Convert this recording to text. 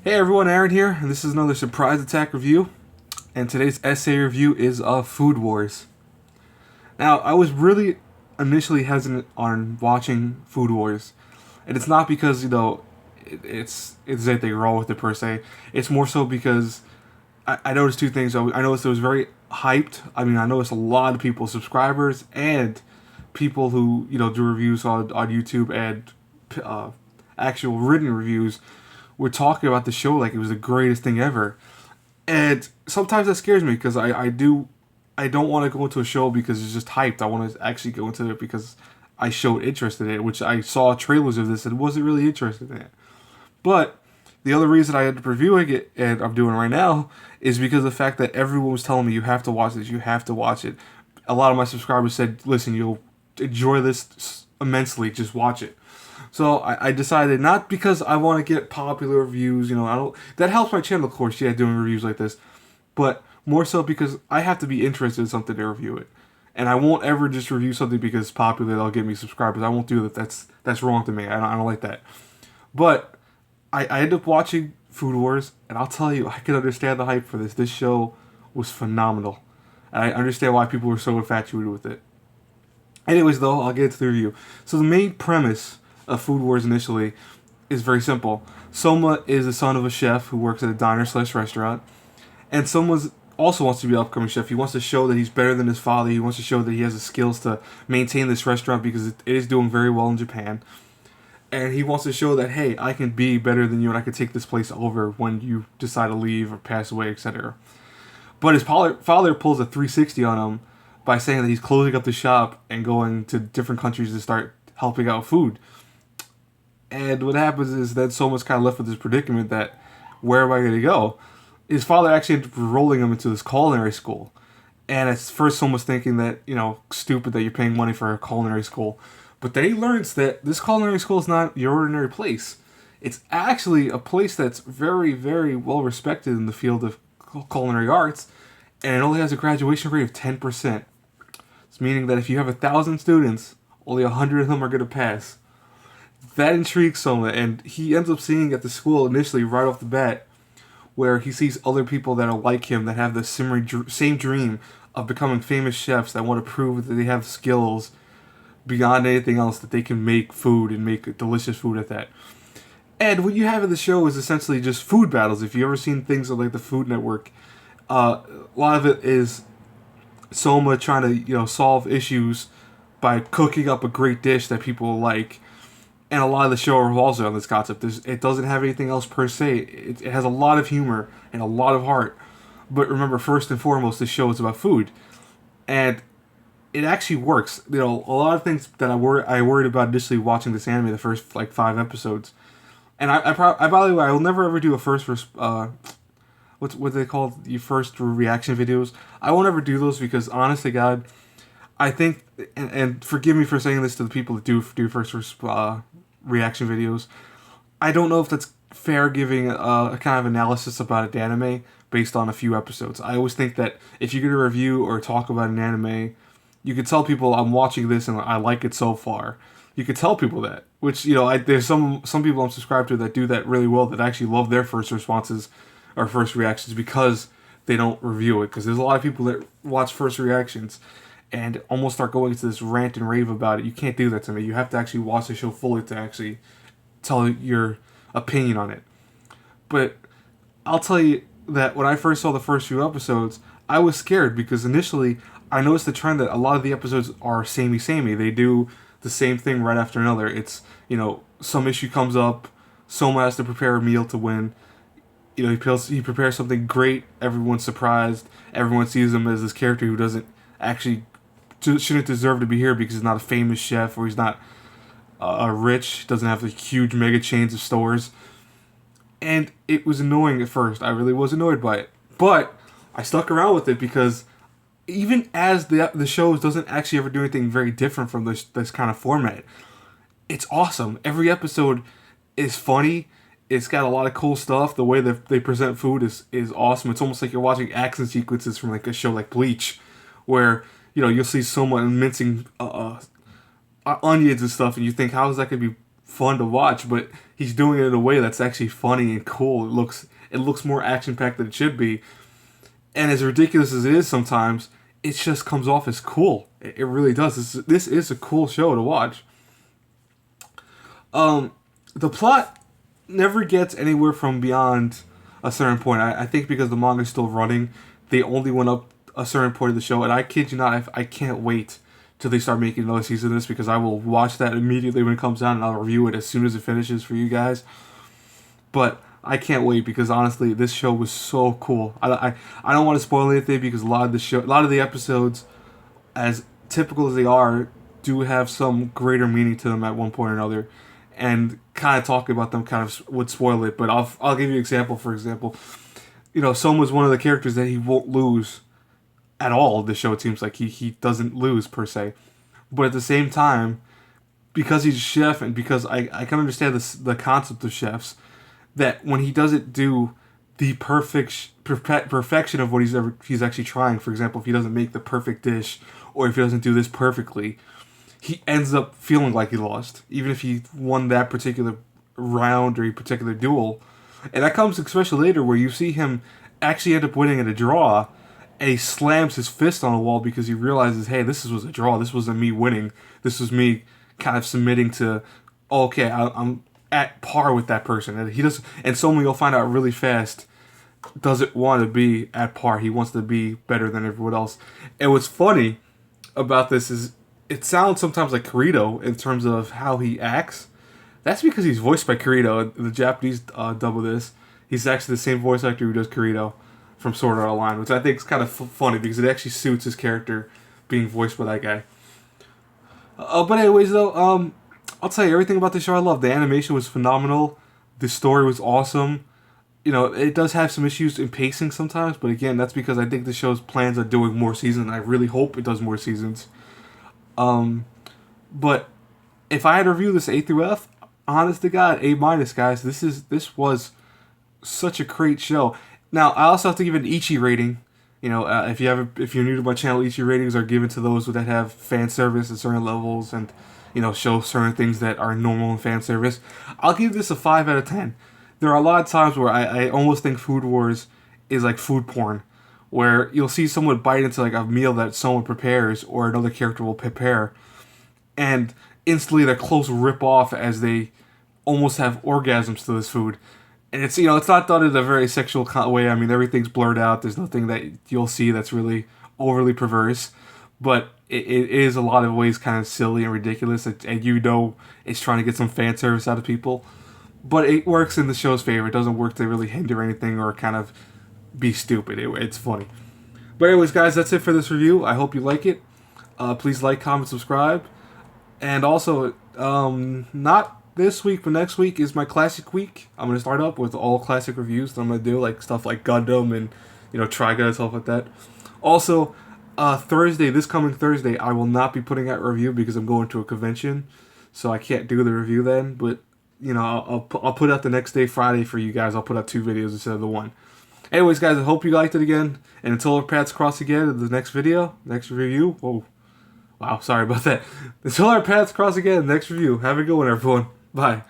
Hey everyone, Aaron here, and this is another surprise attack review. And today's essay review is of Food Wars. Now, I was really initially hesitant on watching Food Wars, and it's not because it's anything wrong with it per se. It's more so because I noticed two things. I noticed it was very hyped. I noticed a lot of people, subscribers, and people who do reviews on YouTube and uh, actual written reviews were talking about the show like it was the greatest thing ever. And sometimes that scares me because I don't want to go into a show because it's just hyped. I want to actually go into it because I showed interest in it, which I saw trailers of this and wasn't really interested in it. But the other reason I ended up reviewing it, and I'm doing it right now, is because of the fact that everyone was telling me, you have to watch this, you have to watch it. A lot of my subscribers said, listen, you'll enjoy this immensely, just watch it. So I decided, not because I want to get popular reviews, I don't. That helps my channel, of course, doing reviews like this, but more so because I have to be interested in something to review it, and I won't ever just review something because it's popular. That'll get me subscribers. I won't do that. That's wrong to me. I don't like that. But I ended up watching Food Wars, and I'll tell you, I can understand the hype for this. This show was phenomenal, and I understand why people were so infatuated with it. Anyways, though, I'll get into the review. So the main premise of Food Wars initially is very simple. Soma is the son of a chef who works at a diner/restaurant, and Soma also wants to be an upcoming chef. He wants to show that he's better than his father. He wants to show that he has the skills to maintain this restaurant because it is doing very well in Japan. And he wants to show that, hey, I can be better than you and I can take this place over when you decide to leave or pass away, etc. But his father pulls a 360 on him by saying that he's closing up the shop and going to different countries to start helping out food. And what happens is that Soma's kind of left with this predicament that, where am I going to go? His father actually ended up enrolling him into this culinary school. And at first Soma's thinking that, stupid that you're paying money for a culinary school. But then he learns that this culinary school is not your ordinary place. It's actually a place that's very, very well respected in the field of culinary arts. And it only has a graduation rate of 10%. It's meaning that if you have 1,000 students, only 100 of them are going to pass. That intrigues Soma, and he ends up seeing at the school initially right off the bat where he sees other people that are like him that have the same dream of becoming famous chefs that want to prove that they have skills beyond anything else, that they can make food and make delicious food at that. And what you have in the show is essentially just food battles. If you've ever seen things like the Food Network, a lot of it is Soma trying to solve issues by cooking up a great dish that people like. And a lot of the show revolves around this concept. It doesn't have anything else per se. It has a lot of humor and a lot of heart. But remember, first and foremost, this show is about food. And it actually works. A lot of things that I worried about initially watching this anime, the first 5 episodes. And by the way, I will never ever do a what they call your first reaction videos. I won't ever do those because, honest to God, I think, and forgive me for saying this to the people that do first reaction videos, I don't know if that's fair giving a kind of analysis about an anime based on a few episodes. I always think that if you're going to review or talk about an anime, you could tell people, I'm watching this and I like it so far. You could tell people that, which, there's some people I'm subscribed to that do that really well, that actually love their first responses or first reactions because they don't review it. Because there's a lot of people that watch first reactions and almost start going into this rant and rave about it. You can't do that to me. You have to actually watch the show fully to actually tell your opinion on it. But I'll tell you that when I first saw the first few episodes, I was scared because initially I noticed the trend that a lot of the episodes are samey. They do the same thing right after another. It's, some issue comes up, Soma has to prepare a meal to win. He prepares something great, everyone's surprised, everyone sees him as this character who doesn't actually shouldn't deserve to be here because he's not a famous chef or he's not rich, doesn't have the huge mega chains of stores. And it was annoying at first. I really was annoyed by it. But I stuck around with it because even as the show doesn't actually ever do anything very different from this kind of format, it's awesome. Every episode is funny. It's got a lot of cool stuff. The way that they present food is awesome. It's almost like you're watching action sequences from a show like Bleach, where you'll see someone mincing onions and stuff, and you think, how is that going to be fun to watch, but he's doing it in a way that's actually funny and cool. It looks more action packed than it should be, and as ridiculous as it is sometimes, it just comes off as cool. It really does. This is a cool show to watch. The plot never gets anywhere from beyond a certain point. I think because the manga's still running, they only went up a certain point of the show, and I kid you not, I can't wait till they start making another season of this, because I will watch that immediately when it comes out, and I'll review it as soon as it finishes for you guys. But I can't wait, because honestly, this show was so cool. I don't want to spoil anything, because a lot of the episodes, as typical as they are, do have some greater meaning to them at one point or another, and kind of talking about them kind of would spoil it. But I'll give you an example. For example, Soma's one of the characters that he won't lose at all. The show, it seems like he doesn't lose per se, but at the same time, because he's a chef, and because I can understand the concept of chefs, that when he doesn't do the perfection of what he's actually trying, for example, if he doesn't make the perfect dish, or if he doesn't do this perfectly, he ends up feeling like he lost, even if he won that particular round or a particular duel. And that comes especially later, where you see him actually end up winning in a draw, and he slams his fist on the wall because he realizes, hey, this was a draw. This wasn't me winning. This was me kind of submitting to, okay, I'm at par with that person. And he doesn't, and someone you'll find out really fast doesn't want to be at par. He wants to be better than everyone else. And what's funny about this is it sounds sometimes like Kirito in terms of how he acts. That's because he's voiced by Kirito. The Japanese dub of this, he's actually the same voice actor who does Kirito from Sword Art Online, which I think is kind of funny because it actually suits his character being voiced by that guy. But anyways, though, I'll tell you everything about the show I love. The animation was phenomenal. The story was awesome. It does have some issues in pacing sometimes, but again, that's because I think the show's plans on doing more seasons, and I really hope it does more seasons. But if I had to review this A through F, honest to God, A-, guys. This was such a great show. Now, I also have to give it an Ichi rating. If you're new to my channel, Ichi ratings are given to those that have fan service at certain levels, and show certain things that are normal in fan service. I'll give this a 5 out of 10. There are a lot of times where I almost think Food Wars is like food porn, where you'll see someone bite into like a meal that someone prepares or another character will prepare, and instantly their clothes rip off as they almost have orgasms to this food. And it's it's not done in a very sexual way. I mean, everything's blurred out. There's nothing that you'll see that's really overly perverse, but it is a lot of ways kind of silly and ridiculous, and it's trying to get some fan service out of people. But it works in the show's favor. It doesn't work to really hinder anything or kind of be stupid. It's funny. But anyways, guys, that's it for this review. I hope you like it. Please like, comment, subscribe. And also, not this week, but next week is my classic week. I'm going to start up with all classic reviews that I'm going to do, like stuff like Gundam and, Trigun and stuff like that. Also, this coming Thursday, I will not be putting out a review because I'm going to a convention, so I can't do the review then. But I'll put out the next day, Friday, for you guys. I'll put out 2 videos instead of the 1. Anyways, guys, I hope you liked it again. And until our paths cross again in the next review. Whoa, wow, sorry about that. Until our paths cross again, next review. Have a good one, everyone. Bye.